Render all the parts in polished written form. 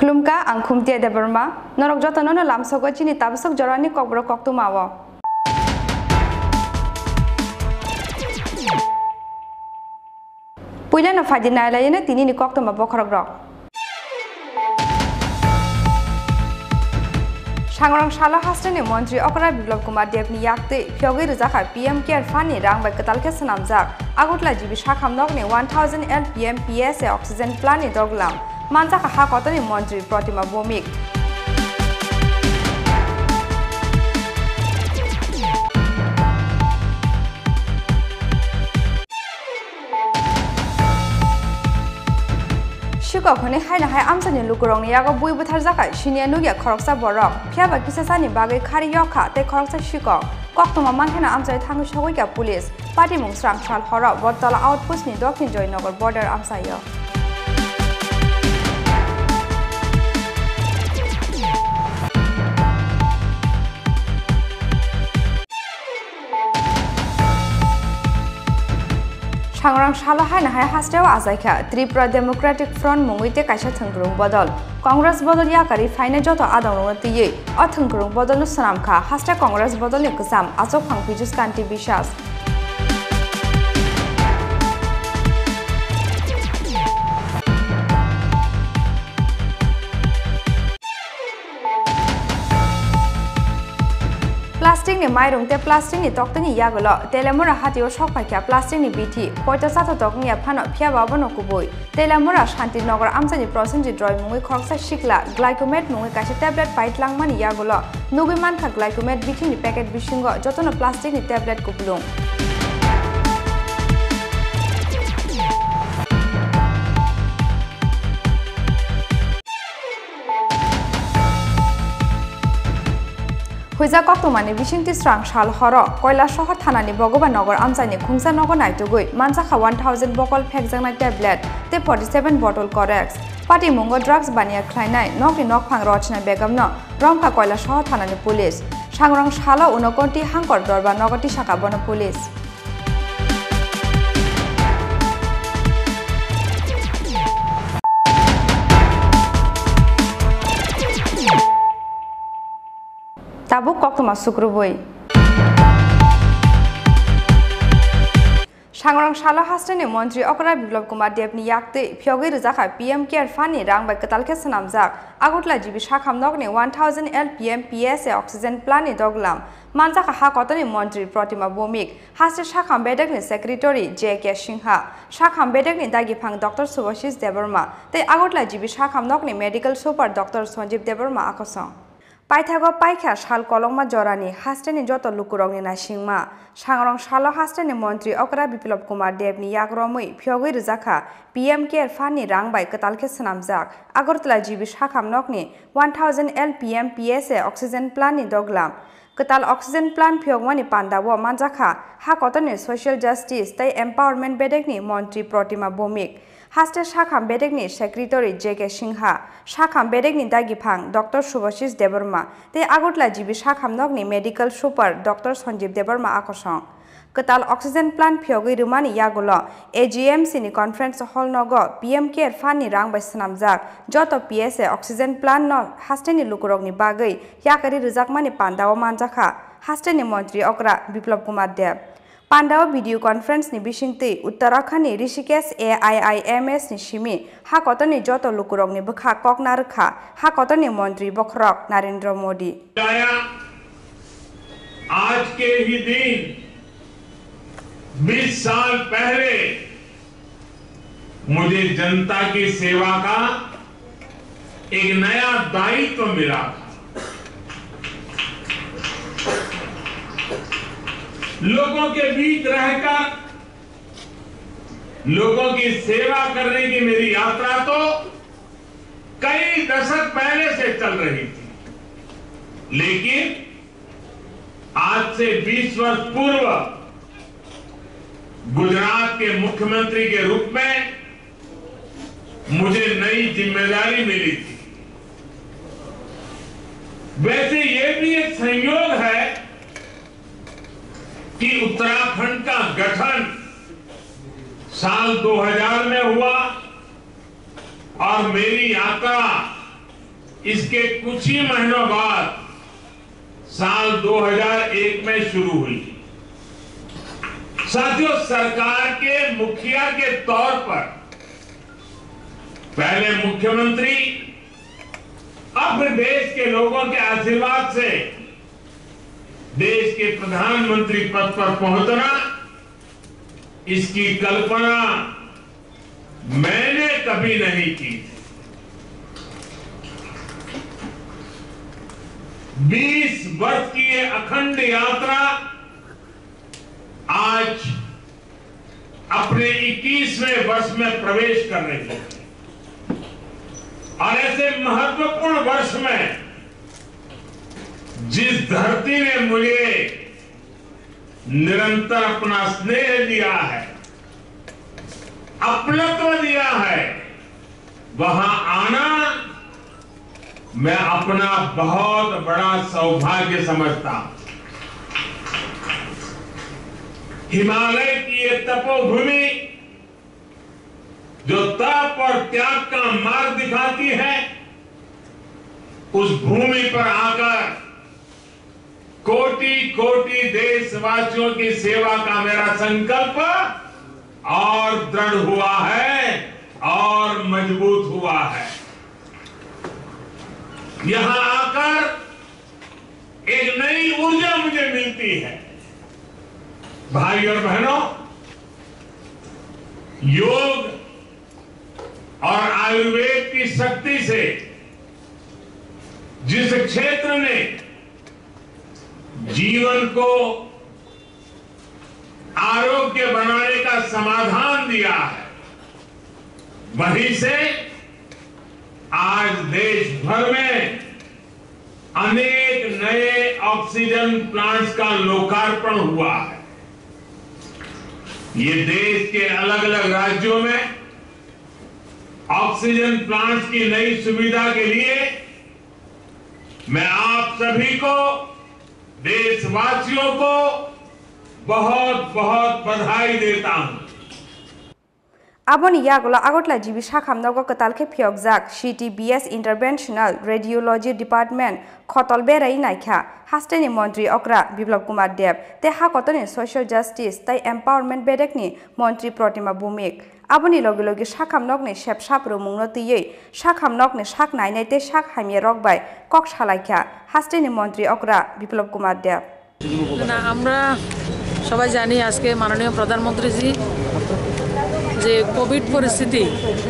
Khulumka ang khumtia Debbarma norok jotono no lamsogo chini tabsok jorani kokbro koktumawo. Puila no fadina layena tini ni koktuma bokrogrok. Changrang Shala Hastani Montri Okra Biblop Kumar Devni Yakte, Pyogi Rizaka PM Care Funny Rang by Katalka Sanamzak, Agutla Jibi Shakam Nogni 1000 LPM PSA Oxygen Plan in Doglam, Manzaka Hakotani Montri Protima Bomik. Shuko Hone Haina Hai Amsan in Lukurong Yago Bui Butarzaka, Chini Khorang Borok, Piaba Kisasani Bagay Karioka, Te Khorang Shuko, Koktuma Mankana Amsa Tangu Shawika Police, Party Mungsrang Chal Horror, Botala Outpost Ni Dokin Joy Nogal Border Amsayo. Changrang Shala Haina Hai Hastewa Azaka, Tripura Democratic Front Mungite Kasha Thangurung Bodol, Congress Bodol Yakari, Fine Joto Adon Tiye, or Thangurung Bodol Sanamka, Hasta Congress Bodol Nikusam, Azok Pangpijus Kanti Bishas. Plastic ni mairung te plastic ni tok tani yagolo telemura hatio shok pakya plastic ni biti poita sato tok ni phano phya babano kuboi telemura shanti nagar amsani prosenji droy mungui khoroksa shikla glycomet mungui kashi tablet pait langmani yagolo nugi mankha glycomet biti ni packet bishingo jotono plastic ni tablet kupulung Huiza Koktumani Vishinti Strang Shal Horo, Koila Shohar Thanani Bogoba Nogor Amsani Khungsa Nogo Naitugui, Mansaka 1000 Bokol Pekzang tablet, Te 47 bottle corrects. Party Mungo drugs Bania Kleinai, Noki Nok Pang Rochna Begamno, Romka Koila Shohar Thanani Police, Changrang Shala Unokonti Hankor Dorba Nogoti Shakabono Police. Tabu Koktuma Sukrubui Changrang Shala Hastani Montri Okra Biblop Kumar Devni Yakte, Pyogi Rizaka PM Care Funny Rang by Katalka Sanamzak, Agutla Jibi Shakam Nogni 1000 LPM PSA Oxygen Plan in Doglam, Manzaka Hakotani Montri Protima Bomik, Hasta Shakam Bedagni Secretary J.K. Shingha, Shakam Bedagni Dagipang Dr. Subhashis Debbarma, Te Agutla Jibi Shakam Nogni Medical Super Dr. Sonjib Debbarma Akosong. Paithago Paikha Shal Kolongma Jorani, Hastani Joto Lukurong na Shingma, Changrang Shala Hastani Montri Okra Biplop Kumar Devni Yagromui, Pyogi Rizaka, PM Care Funny Rang by Katalke Sanamzak, Agortla Jibi Shakam Nokni, 1000 LPM PSA Oxygen Plan in Doglam. Katal Oxygen Plan Pyogmani Panda Wo Manjaka, Hakotani Social Justice, Tay Empowerment Bedegni, Montri Protima Bomik. Hasta Shakam Bedegni Secretary J.K. Shingha, Shakam Bedegni Dagipang, Dr. Subhashis Debbarma, Te Agutla Jibi Shakam Nogni Medical Super, Dr. Sonjib Debbarma Akosong. Katal Oxygen Plan Pyogi Rumani Yagolo, AGMC ni Conference Hall Nogo, PM Care Funny Rang by Sanamzak, Joto PSA Oxygen Plan no, Hastani Lukurogni Bagay, Yakari Rizakmani Pandao Manjaka, Hastani Montri Okra, Biplop Kumar Dev. Pandao Video Conference ni Bishingti, Uttarakhand ni Rishikesh AIIMS ni Shimi, Hakotani Joto Lukurong ni Bukha Kok Narkha, Hakotani Montri Bokrok Narendra Modi. आज के ही दिन 20 साल पहले मुझे जनता की सेवा का एक नया दायित्व मिला था। लोगों के बीच रहकर लोगों की सेवा करने की मेरी यात्रा तो कई दशक पहले से चल रही थी, लेकिन आज से 20 वर्ष पूर्व गुजरात के मुख्यमंत्री के रूप में मुझे नई जिम्मेदारी मिली थी। वैसे ये भी एक संयोग है कि उत्तराखंड का गठन साल 2000 में हुआ और मेरी यात्रा इसके कुछ ही महीनों बाद साल 2001 में शुरू हुई। साथियों, सरकार के मुखिया के तौर पर पहले मुख्यमंत्री, अब देश के लोगों के आशीर्वाद से देश के प्रधानमंत्री पद पर पहुंचना, इसकी कल्पना मैंने कभी नहीं की। 20 वर्ष की ये अखंड यात्रा आज अपने 21वें वर्ष में प्रवेश कर रही है और ऐसे महत्वपूर्ण वर्ष में जिस धरती ने मुझे निरंतर अपना स्नेह दिया है, अपनत्व दिया है, वहां आना मैं अपना बहुत बड़ा सौभाग्य समझता हूं। हिमालय की ये तपोभूमि जो तप और त्याग का मार्ग दिखाती है, उस भूमि पर आकर कोटि कोटि देशवासियों की सेवा का मेरा संकल्प और दृढ़ हुआ है और मजबूत हुआ है। यहां आकर एक नई ऊर्जा मुझे मिलती है। भाई और बहनों, योग और आयुर्वेद की शक्ति से जिस क्षेत्र ने जीवन को आरोग्य बनाने का समाधान दिया है, वहीं से आज देश भर में अनेक नए ऑक्सीजन प्लांट्स का लोकार्पण हुआ है। ये देश के अलग अलग राज्यों में ऑक्सीजन प्लांट्स की नई सुविधा के लिए मैं आप सभी को, देशवासियों को बहुत बहुत बधाई देता हूं। Aboni yagola agotla jibi shakham nago katalke phyokjak CTBS Interventional Radiology Department khotol berai naikha hasteni Montri Okra Biplab Kumar Deb te hakotoni Social Justice tai Empowerment bedekni Montri Protima Bhumik aboni logi logi shakham nokni shep shapro mungno tiyei shakham nokni shak nainai te shak hamye rokbai kok shalaikha hasteni Montri Okra Biplab Kumar Deb না আমরা সবাই জানি আজকে মাননীয় প্রধানমন্ত্রীজি যে Covid পরিস্থিতি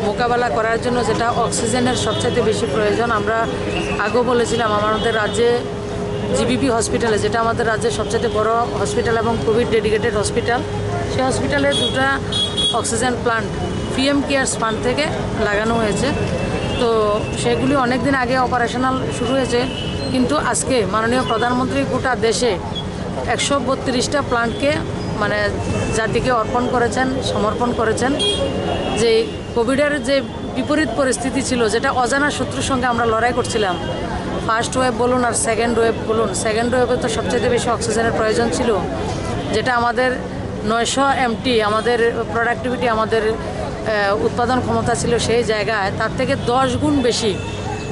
মোকাবেলা করার জন্য যেটা অক্সিজেনের সবচেয়ে বেশি প্রয়োজন, আমরা আগেও বলেছিলাম আমাদের রাজ্যে জিবিপি হসপিটালে, যেটা আমাদের রাজ্যের সবচেয়ে বড় হসপিটাল এবং কোভিড ডেডিকেটেড হসপিটাল, সেই হসপিটালে দুটো oxygen plant PM cares fund থেকে লাগানো হয়েছে। তো সেগুলি অনেক দিন আগে অপারেশনাল শুরু হয়েছে, কিন্তু আজকে মাননীয় প্রধানমন্ত্রী গোটা দেশে 132টা প্লান্টকে মানে জাতিকে অর্পণ করেছেন, সমর্পণ করেছেন। যে কোভিডের যে বিপরীত পরিস্থিতি ছিল, যেটা অজানা শত্রুর সঙ্গে আমরা লড়াই করছিলাম, ফার্স্ট ওয়েভ বলুন আর সেকেন্ড ওয়েভ বলুন, সেকেন্ড ওয়েভে তো সবচেয়ে বেশি অক্সিজেনের প্রয়োজন ছিল, যেটা আমাদের 900 MT আমাদের প্রোডাক্টিভিটি, আমাদের উৎপাদন ক্ষমতা ছিল সেই জায়গায় তার থেকে 10 গুণ বেশি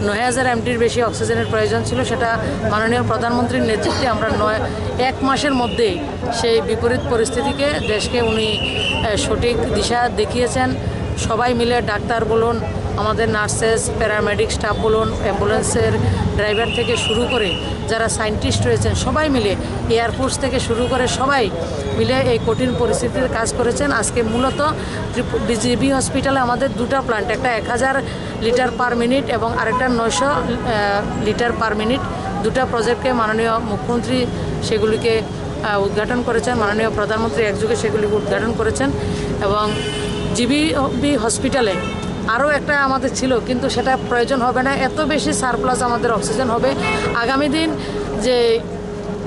9000 MTর বেশি অক্সিজেনের প্রয়োজন ছিল। সেটা মাননীয় প্রধানমন্ত্রীর নেতৃত্বে আমরা 1 মাসের মধ্যেই সেই বিপরীত পরিস্থিতিকে দেশকে উনি সঠিক দিশা দেখিয়েছেন। সবাই মিলে, ডাক্তার বলুন, আমাদের নার্সেস, প্যারামেডিক স্টাফ বলুন, অ্যাম্বুলেন্সের ড্রাইভার থেকে শুরু করে যারা সায়েন্টিস্ট রয়েছেন, সবাই মিলে, এয়ারফোর্স থেকে শুরু করে সবাই মিলে এই কঠিন পরিস্থিতিতে কাজ করেছেন। আজকে মূলত জিবি হসপিটালে আমাদের দুটো প্লান্ট, একটা 1000 লিটার পার মিনিট এবং আরেকটা 900 লিটার পার মিনিট, দুটো প্রজেক্টকে মাননীয় মুখ্যমন্ত্রী সেগুলিকে উদ্ঘাটন করেছেন, মাননীয় প্রধানমন্ত্রী একযোগে সেগুলিকে উদ্ঘাটন করেছেন। এবং জিবি হসপিটালে আরও একটা আমাদের ছিল, কিন্তু সেটা প্রয়োজন হবে না, এত বেশি সারপ্লাস আমাদের অক্সিজেন হবে। আগামী দিন যে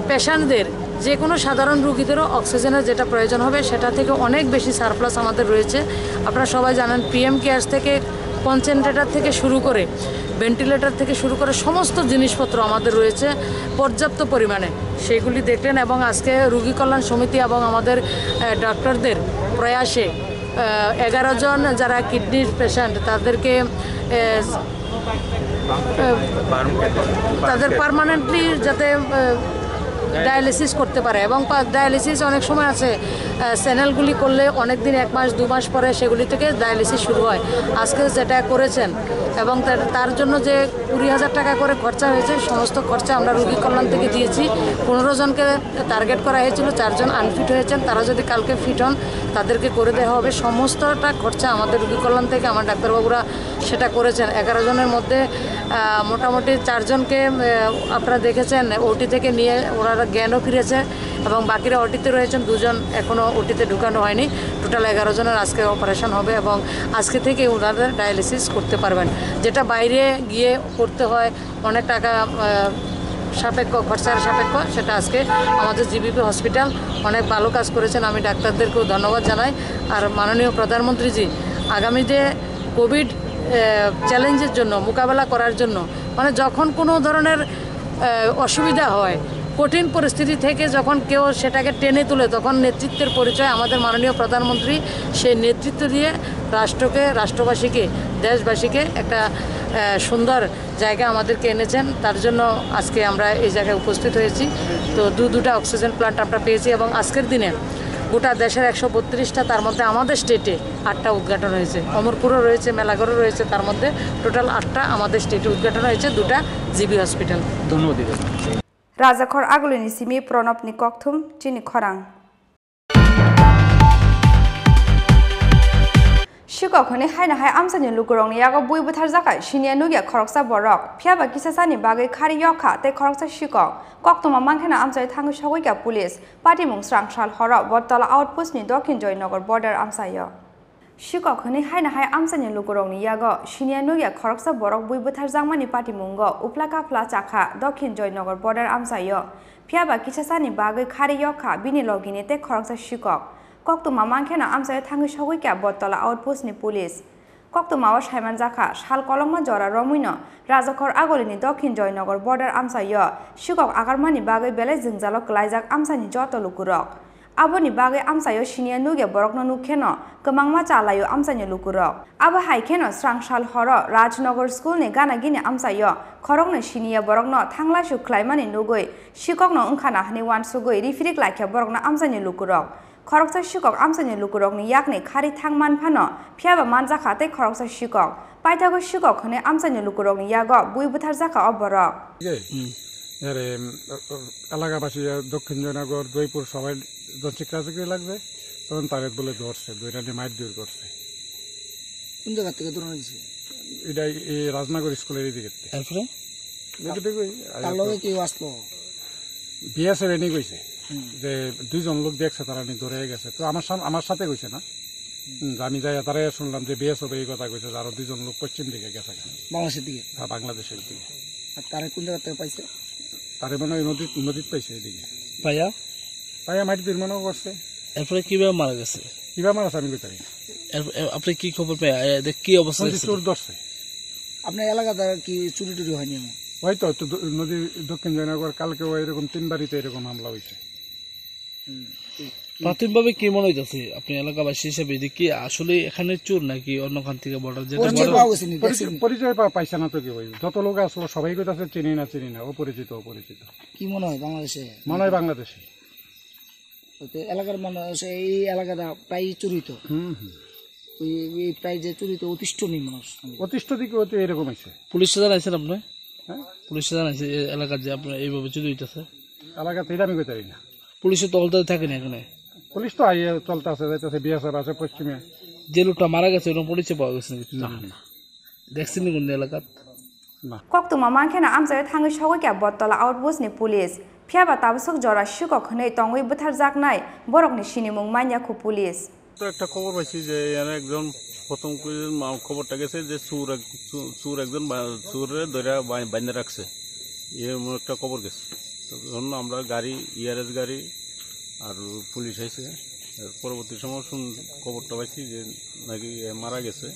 পেশেন্টদের, যে কোনো সাধারণ রোগীদেরও অক্সিজেনের যেটা প্রয়োজন হবে সেটা থেকে অনেক বেশি সারপ্লাস আমাদের রয়েছে। আপনারা সবাই জানেন পিএম কেয়ার্স থেকে কনসেন্ট্রেটর থেকে শুরু করে ভেন্টিলেটর থেকে শুরু করে সমস্ত জিনিসপত্র আমাদের রয়েছে পর্যাপ্ত পরিমাণে, সেগুলি দেখলেন। এবং আজকে রোগী কল্যাণ সমিতি এবং আমাদের ডাক্তারদের প্রয়াসে 11 জন যারা কিডনির পেশেন্ট তাদেরকে তাদের পার্মানেন্টলি যাতে ডায়ালিসিস করতে পারে। এবং ডায়ালিসিস অনেক সময় আছে চ্যানেলগুলি করলে অনেক দিন 1 মাস 2 মাস পরে সেগুলি থেকে ডায়ালিসিস শুরু হয়। আজকে যেটা করেছেন এবং তার জন্য যে 20,000 টাকা করে খরচা হয়েছে, সমস্ত খরচা আমরা রোগী কল্যাণ থেকে দিয়েছি। 15 জনকে টার্গেট করা হয়েছিল, 4 জন আনফিট হয়েছেন, তারা যদি কালকে ফিট হন তাদেরকে করে দেওয়া হবে। সমস্তটা খরচা আমাদের রোগী কল্যাণ থেকে আমার ডাক্তারবাবুরা সেটা করেছেন। 11 জনের মধ্যে মোটামুটি 4 জনকে আপনারা দেখেছেন ওটি থেকে নিয়ে ওরা জ্ঞানও ফিরেছে এবং বাকিরা ওটিতে রয়েছেন, 2 জন এখনও ওটিতে ঢুকানো হয়নি। টোটাল 11 জনের আজকে অপারেশন হবে এবং আজকে থেকে ওনাদের ডায়ালিসিস করতে পারবেন। যেটা বাইরে গিয়ে করতে হয় অনেক টাকা সাপেক্ষ, খরচার সাপেক্ষ, সেটা আজকে আমাদের জিবিপি হসপিটাল অনেক ভালো কাজ করেছেন। আমি ডাক্তারদেরকেও ধন্যবাদ জানাই। আর মাননীয় প্রধানমন্ত্রীজি আগামী যে কোভিড চ্যালেঞ্জের জন্য মোকাবেলা করার জন্য, মানে যখন কোনো ধরনের অসুবিধা হয়, কঠিন পরিস্থিতি থেকে যখন কেউ সেটাকে টেনে তুলে, তখন নেতৃত্বের পরিচয় আমাদের মাননীয় প্রধানমন্ত্রী সেই নেতৃত্ব দিয়ে রাষ্ট্রকে, রাষ্ট্রবাসীকে, দেশবাসীকে একটা সুন্দর জায়গা আমাদেরকে এনেছেন। তার জন্য আজকে আমরা এই জায়গায় উপস্থিত হয়েছি। তো দুটা অক্সিজেন প্ল্যান্ট আমরা পেয়েছি এবং আজকের দিনে গোটা দেশের 132টা, তার মধ্যে আমাদের স্টেটে 8টা উদ্ঘাটন হয়েছে। অমরপুরও রয়েছে, মেলাঘরও রয়েছে, তার মধ্যে টোটাল 8টা আমাদের স্টেটে উদ্ঘাটন হয়েছে, 2টা জিবি হসপিটাল। ধন্যবাদ। রাজাখর আগুলিনি সিমি প্রণবনি ককথুম চিনি খরাং শিকক হনে হাইনা হাই আমসানি লুকুরংনি ইয়াগো বুই বুথার জাকাই সিনিয়া নুগিয়া খরকসা বরক ফিয়াবা কিসাসানি বাগৈ খারি yokha te খরকসা শিকক কক্তমা মাংখেনা আমসাই থাঙ্গি সগৈকা পুলিশ পাটিমুং স্রাংসাল হর বটতলা আউটপোস্টনি দক্ষিণ জয়নগর বর্ডার আমসাইয় শিকক হনে হাইনা হাই আমসানি লুকুরংনি ইয়াগো সিনিয়া নুগিয়া খরকসা বরক বুই বুথার জাংমানি পাটিমুঙ্গ উপলা কাফলা চাখা দক্ষিণ জয়নগর বর্ডার আমসাইয় ফিয়াবা কিসাসানি বাগৈ খারি yokha বিনি লগিনি te খরকসা শিকক কক্তমা মাংখেনা আমসাই থাঙ্গি সগৈকা বটতলা আউটপোস্টনি পুলিশ কক্তমাও সাইমান জাখা শাল কলংমা জরা রমুইন রাজাখর আগলিনি দক্ষিণ জয়নগর বর্ডার আমসাইয় শিকক আগারমানি বাগৈ বেলে জিংজাল ক্লাইজাক আমসানি যত লুকুরক আবনি বাগৈ আমসাইয় সিনিয়া নুগে বরকনো নুখেন কমাংমা চালাयो আমসানি লুকুরক আবো হাইখেন স্রাংসাল হর রাজনগর স্কুলনি গানাগিনি আমসাইয় খরংনো সিনিয়া বরকনো থাংলাসু খ্লাইমানি নুগৈ শিককনো ओंखाना हानि वानसुगै रिफिरिक लाइखा बरकनो আমসাनि लुकुरक खरकसा शिকক আমসাनि लुकुरकनि याकनि खारि थांमान फानो फियाबा मानजाखा ते खरकसा शिকক पाइथागो शिকক हने আমসাनि लुकुरकनि यागो बुइ बुथार जाखा अबरक আরে এলাকাবাসী দক্ষিণ জয়নগর জয়পুর সবাই চিকিৎসা লাগবে তখন তারে বলে ধরছে দুইটা নিয়ে মাইট দূর করছে। কোন জায়গা থেকে দৌড়ানো দিছে? এটা এই রাজনগর স্কুলের দিকে। তারপরে কেউ আসলো বিএসএফ এনে কইছে যে 2 জন লোক দেখছে তারা নি ধরে গেছে। তো আমার সাথে কইছে না, আমি যাই তারা শুনলাম যে বিএসএফ এই কথা কইছে আরো 2 জন লোক পশ্চিম দিকে গেছে, বাংলাদেশের দিকে। হ্যাঁ, বাংলাদেশের দিকে। আর তারা কোন জায়গা থেকে পাইছে? তারে মনে হয় নদীত পাইছে এদিকে। পাইয়া মাটি নির্মাণও করছে। এরপরে কিভাবে মারা গেছে? কিভাবে মারা আমি কইতারি। আপনি কি খবর পেয়ে কি অবস্থা? চোর ধরছে। আপনার এলাকাতে কি চুরি টুরি হয়নি? হয়তো নদী দক্ষিণ জয়নগর কালকে এরকম 3 বাড়িতে এরকম হামলা হয়েছে। প্রাথমিকভাবে কি মনে হইতেছে আপনি এলাকাবাসী হিসেবে কি আসলে এখানে চোর নাকি অন্য খান থেকে বর্ডার? পরিচয় পাইছে না তো কেউ, যত লোক আসলো সবাই কইতাছে চিনি না, অপরিচিত। কি মনে হয় বাংলাদেশে? মনে হয় বাংলাদেশে। এলাকার মানুষ এই এলাকাটা প্রায় চুরিত, প্রায় যে চুরিত অতিষ্ঠ নেই মানুষ, অতিষ্ঠ দিকে এরকম আছে। পুলিশে জানাইছেন আপনি? হ্যাঁ, পুলিশে জানাইছে এলাকার যে আপনার এইভাবে চুরি হইতেছে এলাকাতে, এটা আমি কইতারি না। পুলিশের তলতে থাকে না এখানে? পুলিশ তো আইয়ে চলতে আছে, যাইতেছে, বিএসএফ আছে পশ্চিমে। যে লোকটা মারা গেছে ওরকম পরিচয় পাওয়া গেছে না? দেখছেন কোন এলাকাত? না। কক্তমা মাংখেনা আমসাই থাঙ্গি সগৈকা বটতলা আউটপোস্টনি পুলিশ ফিয়াবা তাবসক জরা শিকক হনে তঙ্গই বুথার জাকনাই বরকনি সিনিমুং মাইয়াখু পুলিশ। তো একটা খবর পাইছি যে একজন প্রথম খবরটা গেছে যে চোর একজন চোরে ধরে বাইন্ধে রাখছে, এরকম একটা খবর গেছে। তখন আমরা গাড়ি ইয়ারএস গাড়ি আর পুলিশ আইছে। পরবর্তী সময় খবরটা পাইছি যে নাকি মারা গেছে।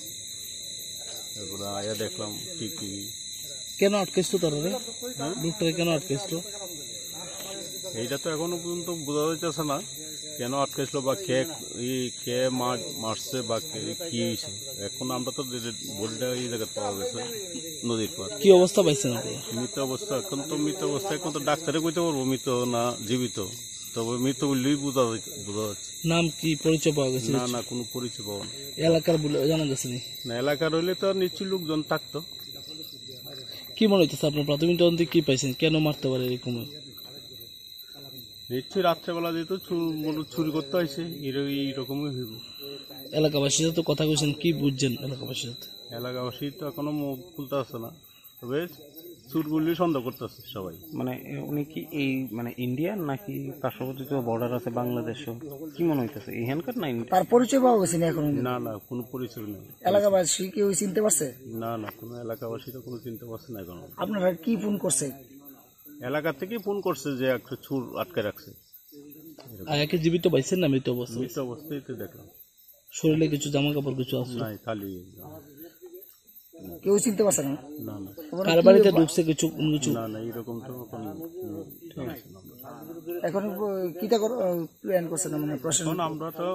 এরপরে আয়া দেখলাম ঠিকই। কেন আটকেছিল তারা? লোকটা কেন আটকেছিল এইটা তো এখনো পর্যন্ত বোঝা যাইতেছে না, কেন আটকাইছিল বা কে মারছে বা কি হয়েছে এখন আমরা তো বডিটা এই জায়গায় পাওয়া গেছে নদীর পর। কি অবস্থা পাইছেন আপনারা? মৃত অবস্থা এখন তো ডাক্তারে কইতে পারবো মৃত না জীবিত, তবে মৃত বললেই বোঝা যাচ্ছে। নাম কি পরিচয় পাওয়া গেছে? না কোনো পরিচয় পাওয়া না। এলাকার বলে জানা গেছে না এলাকার হইলে তো নিশ্চয়ই লোকজন থাকতো। কি মনে হইতেছে আপনার প্রাথমিক তদন্তে কি পাইছেন, কেন মারতে পারে এরকম? নিশ্চয়ই রাত্রেবেলা যেহেতু চুরি করতে হয়েছে এইরকমই হইব। এলাকাবাসীর সাথে কথা কইছেন, কি বুঝছেন এলাকাবাসীর সাথে? এলাকাবাসী তো এখনো মুখ খুলতে আসছে না, তবে চুরগুলি সন্দেহ করতেছে সবাই। মানে উনি কি এই মানে ইন্ডিয়ান নাকি পার্শ্ববর্তী বর্ডার আছে বাংলাদেশও, কি মনে হইতেছে এখানকার? না তার পরিচয় পাওয়া গেছে না এখন? না কোনো পরিচয় নেই। এলাকাবাসী কেউ চিনতে পারছে? না কোনো এলাকাবাসী তো কোনো চিনতে পারছে না এখন। আপনারা কি ফোন করছে? এলাকা থেকে ফোন করছে যে একটা চুর আটকে রাখছে। আয়াকে জীবিত পাইছেন না মৃত অবস্থা? মৃত অবস্থায় তো দেখলাম। শরীরে কিছু জামা কাপড় কিছু আছে? নাই খালি। কেউ চিনতে পারছে না? না কার বাড়িতে ঢুকছে কিছু? না এরকম তো এখন কিটা প্ল্যান করছে না মানে প্রশাসন? আমরা তো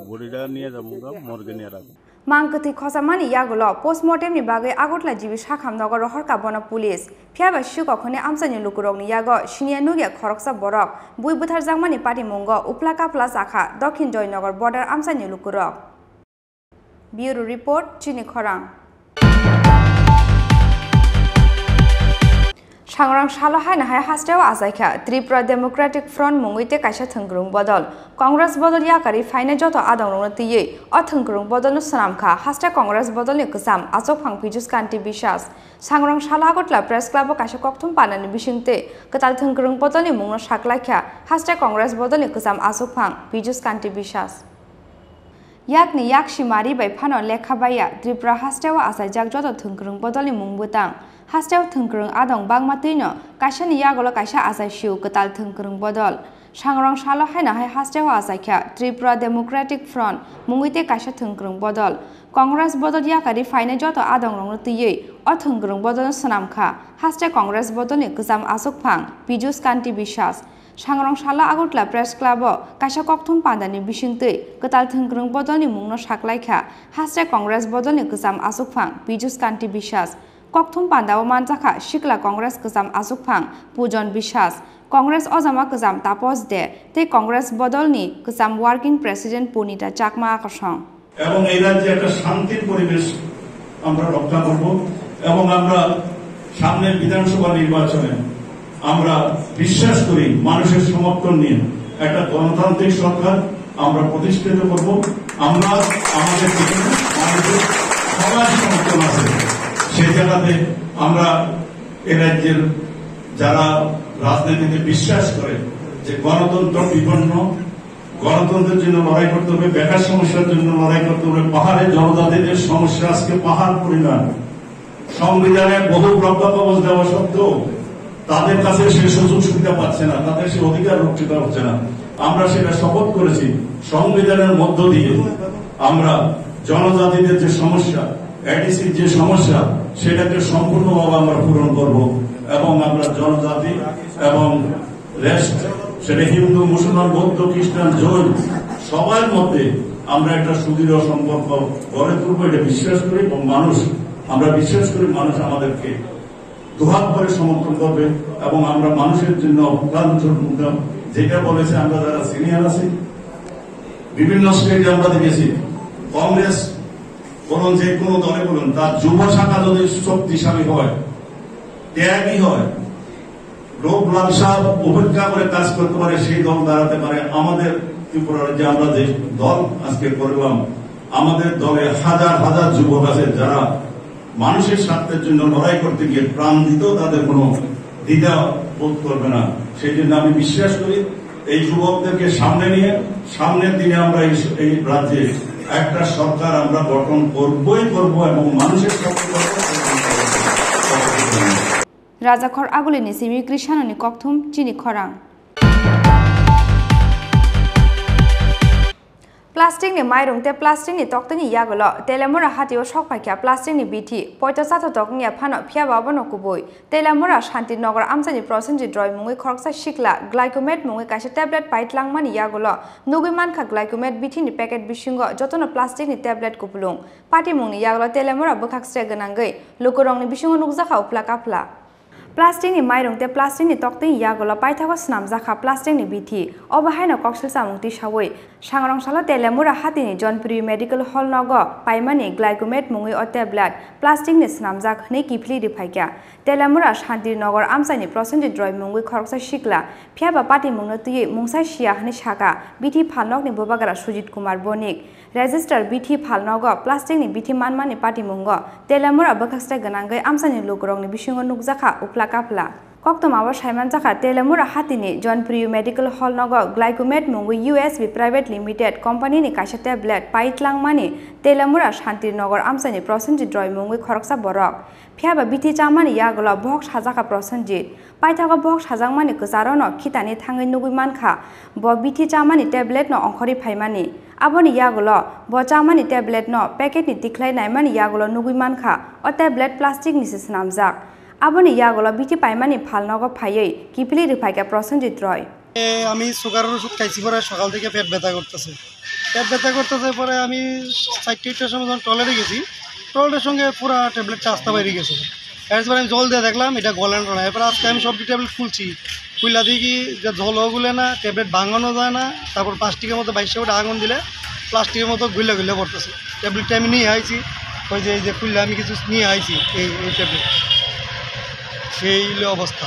বডিটা নিয়ে যাবো মর্গে নিয়ে রাখবো। মাংকতি খসামানি ইয়াগুলো পোস্টমর্টেমनि बागै आगरतला जिबि साखामनगर हरका बन पुलिस फियाबा शिकखने आमसानि लुकुरगनि यागो सिनिया नुगिया खरकसा बरक बुइ बुथार जांमानि पार्टी मुंग उपला कापला जाखा दक्षिण जयनगर बर्डार आमसानि लुकुरक। ब्यूरो रिपोर्ट चिनी खरां। सांग्रां सालहाय नाहाय हास्टेव आजायखा त्रिपुरा डेमोक्रेटिक फ्रंट मुंगैते कायसा थंग्रुं बदल कांग्रेस बदल याकारि फाइने जत आदंरंनो तियै अथंग्रुं बदलनो सनामखा हास्टे कांग्रेस बदलनि गोजाम आचक फांपिजुस कान्ति बिसास सांग्रां साला आगरतला प्रेस क्लाबो कायसा कक्थुम पानानि बिसिंते गताल थंग्रुं बदलनि मुंनो साकलायखा हास्टे कांग्रेस बदलनि गोजाम आचक फां पिजुस कान्ति बिसास याकनि याकशिमारि बै फानो लेखाबाया त्रिपुरा हास्टेव आसायजाक जत थंग्रुं बदलनि मुंबोतां हास्टेव थंग्रुं आदं बांमातैनो कायसानि यागलो कायसा आसायसिउ गताल थंग्रुं बदल सांग्रां सालो हायनाहाय हास्टेव आसायखा त्रिपुरा डेमोक्रेटिक फ्रंट मुंगैते कायसा थंग्रुं बदल कांग्रेस बदल याकारि फाइने जत आदंरंनो तियै अथंग्रुं बदलनो सनामखा हास्टे कांग्रेस बदलनि गोजाम आचक फां पिजुस कान्ति बिसास सांग्रां साला आगरतला प्रेस क्लाबो कायसा कक्थुम पान्दानि बिसिंतै गताल थंग्रुं बदलनि मुंनो साकलायखा हास्टे कांग्रेस बदलनि गोजाम आचक फां पिजुस कान्ति बिसास कक्थुम पान्दाओ मानजाखा सिकला कांग्रेस गोजाम आचक फां पुजन बिसास कांग्रेस अजामा गोजाम तापस दे ते कांग्रेस बदलनि गोजाम वार्किं प्रेसिडेंट पुनिता चाकमा आकर्षण এবং এই রাজ্যে একটা শান্তির পরিবেশ আমরা রক্ষা করব এবং আমরা সামনের বিধানসভা নির্বাচনে আমরা বিশ্বাস করি মানুষের সমর্থন নিয়ে একটা গণতান্ত্রিক সরকার আমরা প্রতিষ্ঠিত করব। আমরা আমাদের মানুষের সবার সমর্থন আছে সেই জায়গাতে আমরা এ রাজ্যের যারা রাজনীতিতে বিশ্বাস করে যে গণতন্ত্র বিপন্ন, গণতন্ত্রের জন্য লড়াই করতে হবে, বেকার সমস্যার জন্য লড়াই করতে হবে, পাহাড়ে জনজাতিদের সমস্যা আজকে পাহাড় পরিমাণ, সংবিধানে বহু রক্ষা কবচ দেওয়া সত্ত্বেও তাদের কাছে সে সুযোগ সুবিধা পাচ্ছে না, তাদের সে অধিকার রক্ষিত হচ্ছে না। আমরা সেটা শপথ করেছি সংবিধানের মধ্য দিয়ে আমরা জনজাতিদের যে সমস্যা, এডিসির যে সমস্যা সেটাকে সম্পূর্ণভাবে আমরা পূরণ করব এবং আমরা জনজাতি এবং রেস্ট সেটা হিন্দু, মুসলমান, বৌদ্ধ, খ্রিস্টান, জৈন সবার মধ্যে আমরা একটা সুদৃঢ় সম্পর্ক গড়ে তুলবো এটা বিশ্বাস করি এবং আমরা বিশ্বাস করি মানুষ আমাদেরকে দুহাত ভরে সমর্থন করবে এবং আমরা মানুষের জন্য যেটা বলেছে আমরা যারা সিনিয়র আছি বিভিন্ন স্টেজে আমরা দেখেছি কংগ্রেস বলুন যে কোনো দলে বলুন তার যুব শাখা যদি শক্তিশালী হয়, ত্যাগী হয়, লোক লালসা উপেক্ষা করে কাজ করতে পারে সেই দল দাঁড়াতে পারে। আমাদের ত্রিপুরার যে আমরা যে দল আজকে করলাম আমাদের দলে হাজার হাজার যুবক আছে যারা মানুষের স্বার্থের জন্য লড়াই করতে গিয়ে প্রাণ দিতেও তাদের কোনো দ্বিধা বোধ করবে না। সেই জন্য আমি বিশ্বাস করি এই যুবকদেরকে সামনে নিয়ে সামনের দিনে আমরা এই রাজ্যে একটা সরকার আমরা গঠন করবই করব এবং মানুষের রাজাখর আগুলিনি সিমি কৃষাননি কক্থুম চিনি খরাং। Plastic ni mairung te plastic ni tok ni yagolo telemura hatio shok paikya plastic ni biti poito sato tok ni phano phia babano kuboi telemura shanti nagar amsani prosenji droy mungui khoroksa shikla glycomet mungui kaisa tablet paitlang mani yagolo nugui manka glycomet biti ni packet bisingo jotono plastic ni tablet kupulung pati mungni yagolo telemura bukhak stre ganangai lukurong ni bisingo nukjaka upla kapla Plastic ni mairung te plastic ni tok ni yagolo paithago snamjaka plastic ni biti obahaino koksil samungti sawoi sangrong sala telemura hatini Jonpuri Medical Hall nogo paimani glycomet mungui o tablet plastic ni snamjak hne kipli rifaikya telemura shanti nagar amsani prosenji droy mungui khoroksa shikla phiaba pati mungno tuyi mungsai shia hne shaka biti phalnok ni bobagara Sujit Kumar Bonik register biti phalnogo plastic ni biti manmani pati mungo telemura bakastra ganangai amsani lukurong ni bisingo nukjaka upla kapla Koktoma Shaiman Jaka Telemura Hatini Jonpuri Medical Hall nogo glycomet mungui USB Private Limited company ni kaisa tablet paitlang mani Telemura Shanti Nagar amsani prosenji droy mungui khoroksa borok phiaba biti chamani yagolo box sajaka prosenji paithago box sajangmani ksarono khitani thangai nugui mankha bo biti chamani tablet no onkhori phaimani aboni yagolo bo chamani tablet no packet ni tiklai naimani yagolo nugui mankha o tablet plastic ni snamjak Aboni yagolo biti paimani phalnogo phayei kipli rifaika prosenjit roy আমি সুগারের ওষুধ খাইছি পরে সকাল থেকে পেট ব্যথা করতেছে পরে আমি 4টার সময় যখন টয়লেটে গেছি টয়লেটের সঙ্গে পুরো ট্যাবলেটটা আস্তে বাইরে গেছে এরপরে আমি জল দিয়ে দেখলাম এটা গলেন না এরপর আজকে আমি সবটি ট্যাবলেট খুলছি খুললা দেখি যে জলও গুলে না ট্যাবলেট ভাঙানো যায় না তারপর প্লাস্টিকের মতো 2200 টাকা আগুন দিলে প্লাস্টিকের মতো গুলে গুলে পড়তেছে ট্যাবলেটটা আমি নিয়ে আইছি ওই যে এই যে খুললা আমি কিছু নিয়ে আইছি এই ট্যাবলেট সেই অবস্থা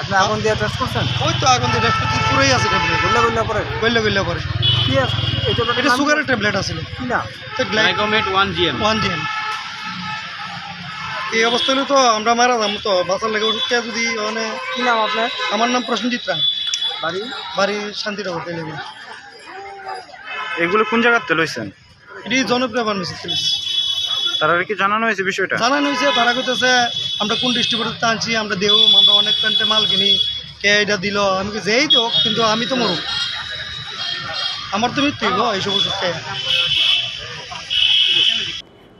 আপনি আগুন দিয়ে টেস্ট করছেন ওই তো আগুন দিয়ে টেস্ট করতে পুরোই আছে ট্যাবলেট গল্লা পরে কি আছে এটা সুগারের ট্যাবলেট আছে কি না তো গ্লাইকোমেট 1 GM এই অবস্থা হলে তো আমরা মারা যাবো তো বাঁচার লাগে ওষুধ খেয়ে যদি মানে কি নাম আপনার আমার নাম প্রসেনজিৎ রায় বাড়ি শান্তিনগর তেলেঙ্গানা এগুলো কোন জায়গাতে লইছেন এটি জনপ্রিয় ফার্মেসি তারা কি জানানো হয়েছে বিষয়টা জানানো হয়েছে তারা কইতেছে আমরা কোন ডিস্ট্রিবিউটর আনছি আমরা দেও আমরা অনেক প্যান্টে মাল কিনি কে এটা দিল আমি যেই তো কিন্তু আমি তো মরু আমার তো মৃত্যু গো এইসব ওষুধ খেয়ে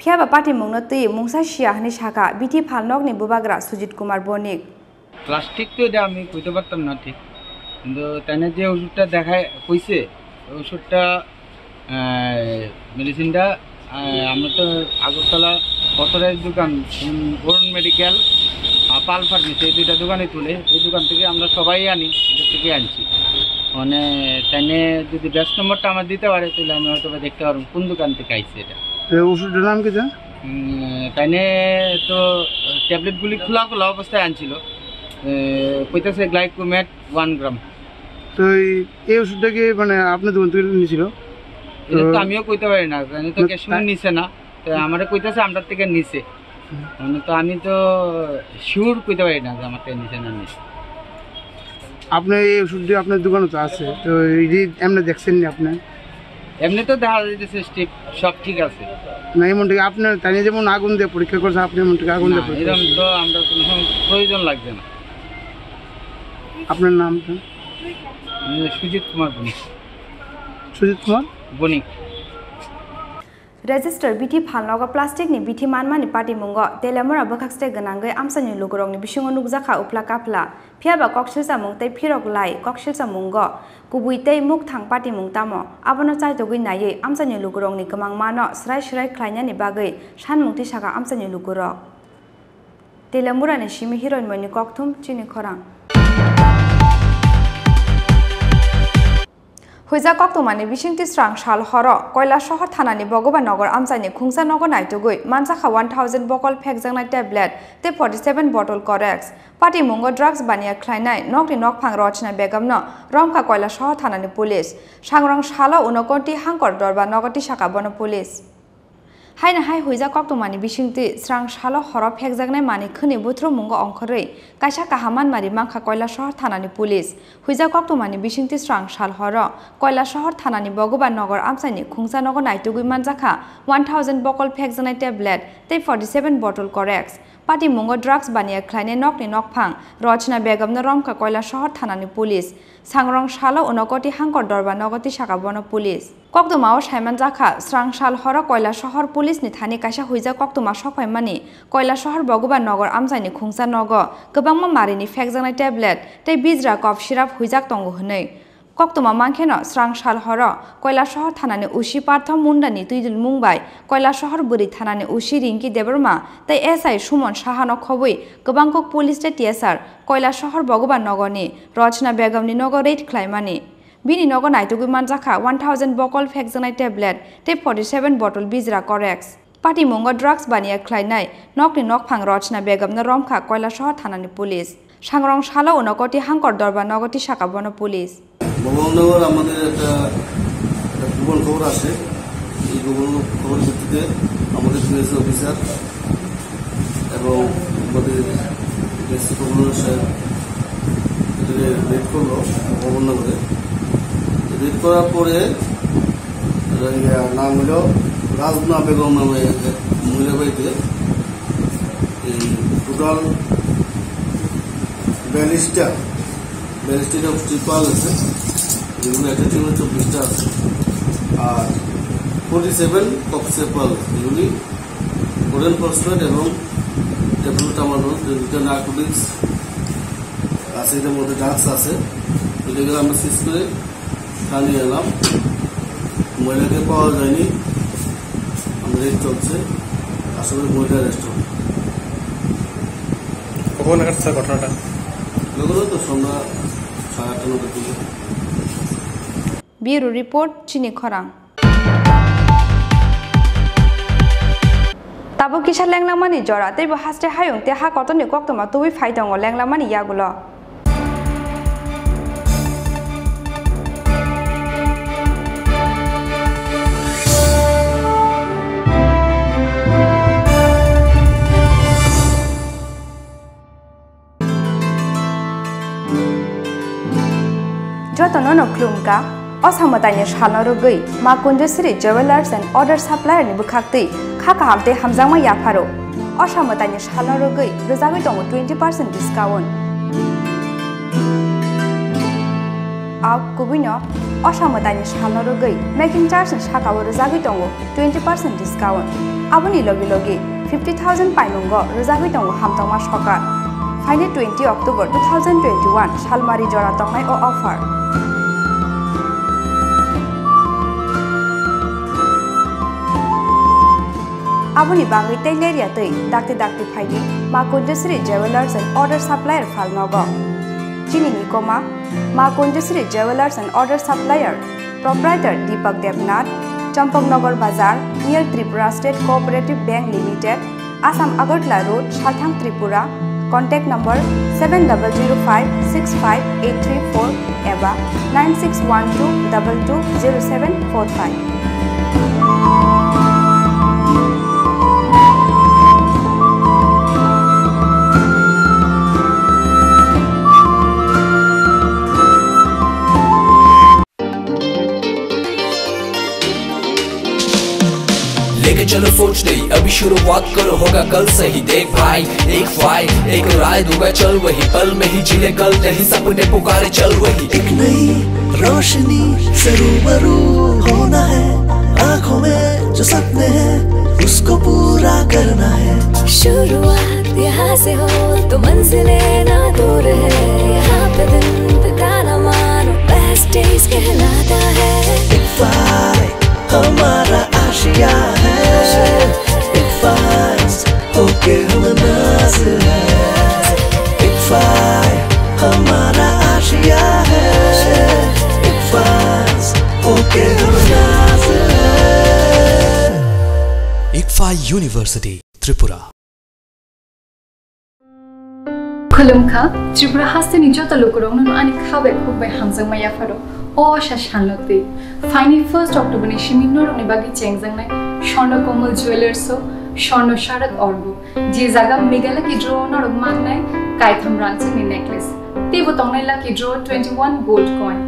phiaba pati mungno tui mungsa shia hne shaka biti phalnok ni bubagra Sujit Kumar Bonik plastic তো এটা আমি কইতে পারতাম না ঠিক কিন্তু তাইনে যে ওষুধটা দেখায় কইছে ওষুধটা মেডিসিনটা আমরা তো আগরতলা অথরাইজ দোকান অরুণ মেডিকেল পাল ফার্মেসি এই দুইটা দোকানে তুলে এই দোকান থেকে আমরা সবাই আনি এটা থেকে আনছি মানে তাইনে যদি ব্যাচ নম্বরটা আমার দিতে পারে তাহলে আমি হয়তো দেখতে পারবো কোন দোকান থেকে আইছে এটা ওষুধটার নাম কি তাইনে তো ট্যাবলেটগুলি খোলা খোলা অবস্থায় আনছিল কইতেছে গ্লাইকোমেট 1 গ্রাম তো এই ওষুধটা কি মানে আপনার দোকান থেকে নিয়েছিল এটা তো আমিও কইতে পারি না জানি তো ক্যাশমের নিছে না তো আমারে কইতেছে আমরা থেকে নিছে মানে তো আমি তো শিওর কইতে পারি না যে আমার থেকে নিছে না নিছে আপনি এই ওষুধটি আপনার দোকানে তো আছে তো এই এমনি দেখছেন না আপনি এমনি তো দেখা যাইতেছে স্টেপ সব ঠিক আছে না এমন ঠিক আপনার তাই যেমন আগুন দিয়ে পরীক্ষা করছে আপনি এমন ঠিক আগুন দিয়ে এরকম তো আমরা কোনো প্রয়োজন লাগবে না আপনার নামটা সুজিত কুমার বণিক বণিক Register biti phalnogo plastic ni biti manmani pati mungo telemura bakhakstre ganangai amsani lugorong ni bisingo nukjaka upla kapla phiaba koksilsa mungtai phirok lai koksilsa mungo kubuitei muk thang pati mungtamo abono chaitogui nayei amsani lugorong ni kamang mano srai khlaina ni bagai san mungti saka amsani lugorok telemura ni simi heroin moni kokthum Chini Khorang Huiza Koktomani Bishingti Strang Shal Horo, Koila Shohor Thanani Bogoba Nogor Amsani Khungsa Nogo Naitugui, Mansaka 1000 Bokol Pekzang tablet, the 47 bottle Corex, Party Mungo drugs Bania Kleinai, Nokti Nokpang Rochna Begamno, Romka Koila Shohor Thanani Police, Shangrang Shala Unokonti Hankor Dorba Nogoti Shakabono Police. Haina hai huiza Koktomani Bishingti Strang Shalo Horo Pekzagne Mani Kuni Butro Mungo Onkore, Kasha Kahaman Mari Manka Koila Shohor Thanani Police, Huiza Koktomani Bishingti Strang Shal Horo, Koila Shohor Thanani Bogoba Nogor Amsani Khungsa Nogo Naitugui Manjaka 1000 Bokol Pekzagne tablet, the 47 bottle Corex, Pati mungo drugs bania kleine nokni nokphang Rachna Begum na Romka Koila Shahar Thanani Police Sangrong Shalo Unokoti Hankor Dorba Nogoti Shakabono Police Koktumao Shaiman Zakha Srang Shal Hora Koila Shahar Police ni Thani Kasha Huiza Koktuma Shokai Mani Koila Shahar Boguba Nogor Amsani Khungsa Nogo Gobangma Marini Fexana tablet Te Bizra Kof Shirap Huizak Tongo Hune Koktuma Mankeno Srang Shal Hora Koila Shahar Thanani Ushi Partham Mundani Tuidul Mumbai Koila Shahar Buri Thanani Ushi Rinki Debbarma Te SI Shumon Shahano Khobui Gobangkok Police Te TSR Koila Shahar Boguba Nogoni Rachna Begum ni Nogo Rate Klaimani Bini Nogo Naitugu Manjaka 1000 Bokol Fexana tablet Te 47 bottle Bizra Corex Pati Mungo drugs bania Klainai Nokni Nokphang Rachna Begum na Romka Koila Shahar Thanani Police Sangrong Shalo Unokoti Hankor Dorba Nogoti Shakabono Police Bhagabannagar আমাদের একটা গোপন খবর আসে এই গোপন খবর ভিত্তিতে আমাদের পিএসসি অফিসার এবং আমাদের ডিএসসি কমিশনার সাহেব রেড করলো ভগবাননগরে রেড করার পরে নাম হলো রাজনা বেগম নামে মহিলা বাড়িতে এই টোটাল 42টা অবস্থিত পাওয়া গেছে যেগুলো একটা টিমে 24টা আছে আর 47 কপসে পাওয়া গেছে যেগুলি ওরেল ফসফেট এবং ট্যাবলেট আমাদের যেটা নার্কোটিক্স আছে এটার মধ্যে ড্রাগস আছে এগুলো আমরা সিজ করে নিয়ে এলাম মহিলাকে পাওয়া যায়নি আমাদের রেড চলছে আসলে মহিলা অ্যারেস্ট হবে কখন নাগাদ স্যার ঘটনাটা এগুলো তো সন্ধ্যা 8:30 দিকে Bureau Report Chini Khorang Tabo Kisha Langlamani Jora Te Haste Hayung Te Ha Kotoni Koktoma Tuwi Faitong or Langlamani Yagulo Jotonono Klumka Osamatanya Shalorugui, Makundusri Jewelers and Other Supplier Nibukakti, Kakahamte Hamzama Yaparo, Osamatanya Shalorugui, Rezavitongo 20% discount. Our Kubino, Osamatanya Shalorugui, making charge and Shakawa Rezavitongo 20% discount. Abuni Logi Logi, 50,000 Painungo, Rezavitongo Hamtoma Shoka. Friday 20 October 2021, Shalmari Jora Tongai o offer. Abuni Bangi Taileria Tui, Dakti Paidi, Makundusri Jewelers and Other Supplier Falnogo. Chini Khorang, Makundusri Jewelers and Other Supplier, Proprietor Deepak Devnath, Champongnagar Bazar, near Tripura State Cooperative Bank Limited, Assam Agartala Road, Shalthang Tripura. Contact number 7005658334 Eva 9612220745. लेके चलो सोच नहीं अभी शुरुआत करो होगा कल से ही देख भाई एक फाइट एक राय दूंगा चल वही पल में ही जिले कल नहीं सपने पुकारे चल वही एक नई रोशनी से रूबरू होना है आँखों में जो सपने हैं उसको पूरा करना है शुरुआत यहाँ से हो तो मंजिले ना दूर है यहाँ पे दिन बिताना मानो बेस्ट डेज कहलाता है एक फाइट हमारा आशिया है एक फाइट होके हम नाज है एक फाइट हमारा आशिया है एक फाइट होके हम नाज है ICFA University Tripura खुलुमखा त्रिपुरा हास्तेनि जत लोकरंनो आनि खाबे खुबे हामजों माया फारो ओ शाशानलते फाइनि 1 अक्टोबर नि शिमिनोरनि बागि चेंगजंनाय स्वर्ण कोमल ज्वेलर्स स्वर्ण शारद अर्बु जे जागा मेगाला कि ड्रो नरक मांगनाय कायथम रांचनि नेकलेस तेबो तंगनाय lucky draw 21 gold coin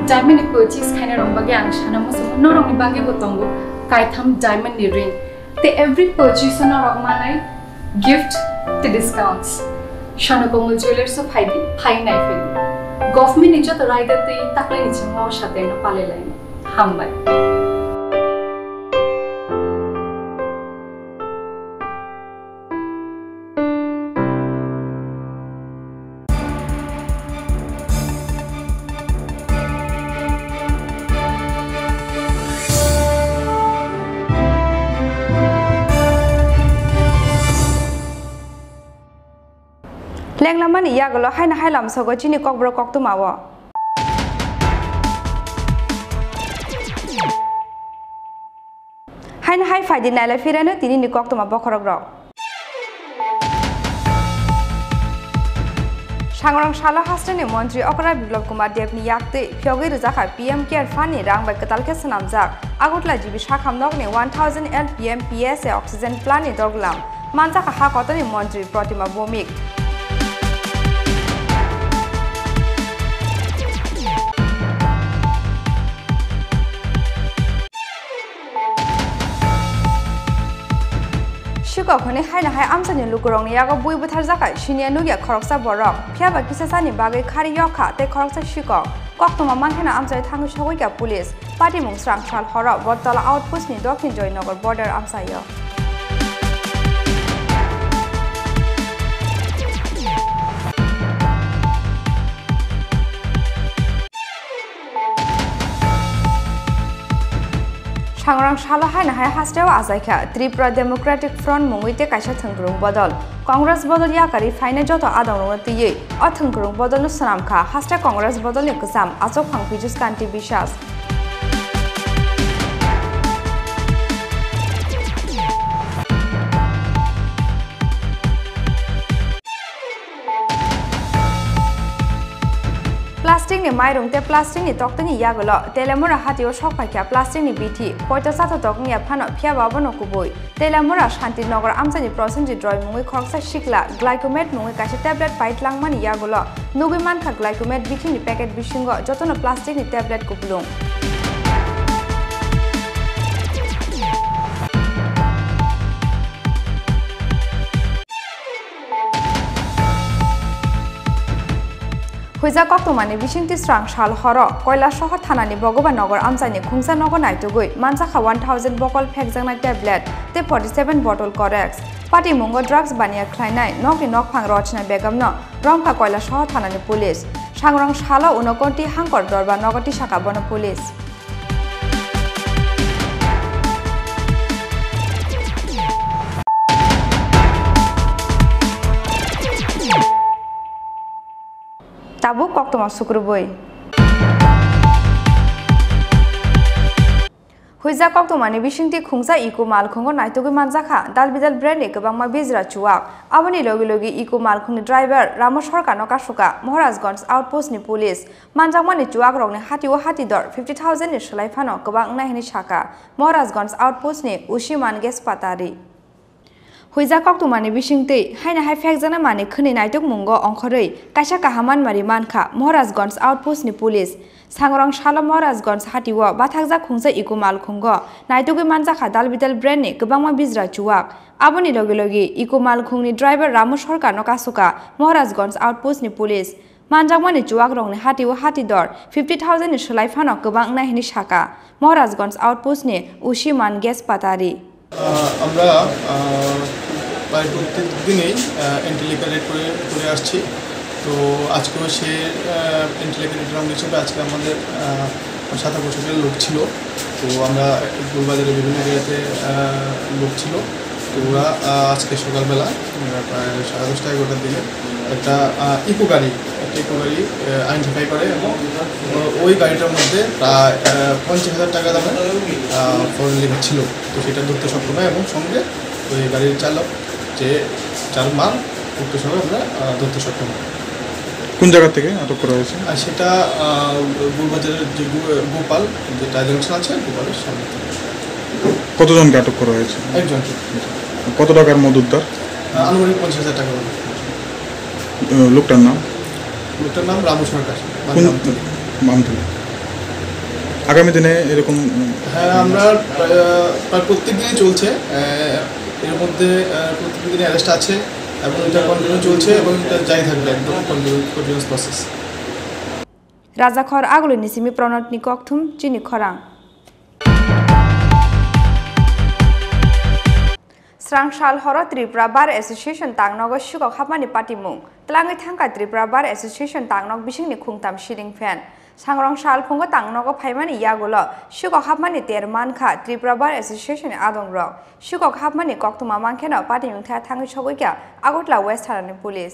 diamond purchase खाने रंग बागि आं सानामो नरकनि बागि बतंगो कायथम डायमंड नि रिंग ते एवरी परचेज नरक मांगनाय गिफ्ट তে ডিসকাউন্টস স্বর্ণকমল জুয়েলার্সও ফাইদি ফাই নাই ফেলি গভর্নমেন্ট যত রায়দাতে তাকলাই নিচে মাওয়ার সাথে না পালে line হামবাই Lenglaman iya galo hai na hai lam sogo chini kokbro kok tu mawo. Hai na hai faidi na la firana tini ni kok tu ma bokhorok ro. Sangrang shala hastani Mantri Okra Biplop Kumar Debni yakte phyogi rujaka PM Care Fani rang bai katalke sanamjak agutla jibi shakham nokni 1000 LPM PSA oxygen plani doglam manjaka ha kotani Mantri Pratima Bomik. Shukokone hai na hai amsani lukurong ni yago bui buthar jakai shinia nugia khoroksa borok phiaba kisasani bagai khari yokha te khoroksa shukok koktoma mankhena amsai thangu shogoika police party mungsrang shal hora bortala outpost ni dokhin joynagar border amsayo Sangrang shala hai na hai hastewa azaikha Tripura Democratic Front munguite kaisa thangkrung bodol Congress bodol yakari faina joto adong tiye o thangkrung bodol no sanamkha hasta Congress bodol ni kusam achok phangpijus kanti bishas Plastic ni mairung te plastic ni tok tani yagolo telemura hatio shok paikya plastic ni bithi poita sato tok ni phano phya babano kuboi telemura shanti nagar amsani prosenji droy mungui khoksa shikla glycomet mungui kaisa tablet pait langmani yagolo nugi mankha glycomet bithi ni packet bishingo jotono plastic ni tablet kuplung Huiza koktomani bisingti strang shal horo koila shohor thanani Bhogoban Nagar amsani khungsa nagar naitugui mansakha 1000 bokol phekjangnai tablet te 47 bottle corex party mungo drugs bania khlainai nokni nokphang rochna begamno romkha koila shohor thanani police sangrang shala unokonti hangkor dorba nagati shaka bono police Tabu koktoma sukruboi Huiza koktomani bisingti khungsa iko mal khongo naitugi manjakha dalbidal brand ekabangma bizra chuak aboni logi logi iko mal khungni driver Ramo Sarkar nokasuka Maharajganj outpost ni police manjakmani chuak rokni hatiwa hatidor 50000 ni shlaifano kabang nahini shaka Maharajganj outpost ni Ushiman ges patari Huiza koktomani bisingti haina hai phekjana mani khni naituk mungo ongkhorei kaisa kahaman mari mankha Maharajganj outpost ni police Sangrang shala Maharajganj hatiwa bathakja khungsa iko mal khungo naitugi manjakha dalbidal brand ni kabangma bizra chuak aboni logi logi iko mal khungni driver Ramo Sarkar nokasuka Maharajganj outpost ni police manjakmani chuak rongni hatiwa hatidor 50000 ni shlaifano kabang nahini shaka Maharajganj outpost ni Ushiman ges patari আমরা প্রায় প্রত্যেক দিনেই এন্টিলিকারেট করে আসছি তো আজকেও সে এন্টিলিকারেট round হিসেবে আজকে আমাদের 7 লোক ছিল তো আমরা গোলবাজারের বিভিন্ন জায়গাতে লোক ছিল তো ওরা আজকে সকালবেলা প্রায় 10:30-11টার দিকে একটা ইকো গাড়ি আইডেন্টিফাই করে এবং ওই গাড়িটার মধ্যে প্রায় 50,000 টাকা দামের ফরেন লিভার ছিল তো সেটা ধরতে সক্ষম হয় এবং সঙ্গে ওই গাড়ির চালক যে চালক মাল উক্ত সময় আমরা ধরতে সক্ষম হয় কোন জায়গা থেকে আটক করা হয়েছে আর সেটা গোলবাজারের যে গোপাল যে টায়ার জাংশন আছে গোপালের সামনে কতজনকে আটক করা হয়েছে একজনকে কত টাকার মদ উদ্ধার আনুমানিক 50,000 টাকা লোকটার নাম রামু সরকার বামতলী আগামী দিনে এরকম হ্যাঁ আমরা প্রায় প্রত্যেক দিনই চলছে এর মধ্যে প্রত্যেক দিনে অ্যারেস্ট আছে এবং এটা কন্টিনিউ চলছে এবং এটা যাই থাকবে একদম কন্টিনিউয়াস প্রসেস। রাজাখর আগলি নিসিমি প্রণত নিকথুম চিনি খরাং স্রাংশাল হর Tripura bar association তাংনগ সুকক হাবমানি পাটিমুং তলাঙ্গি thangka Tripura bar association তাংনগ বিসিংনি খুংতাম ceiling fan सांग्रं साल फुंग तांगनग फाइमानि यागुल सुकक हाबमानि तेर मानखा त्रिपुरा बार एसोसिएशन आदंग रक सुकक हाबमानि कक्तुमा मानखेन पार्टी मुंथाया थांगि सगैका आगरतला वेस्ट थानानि पुलिस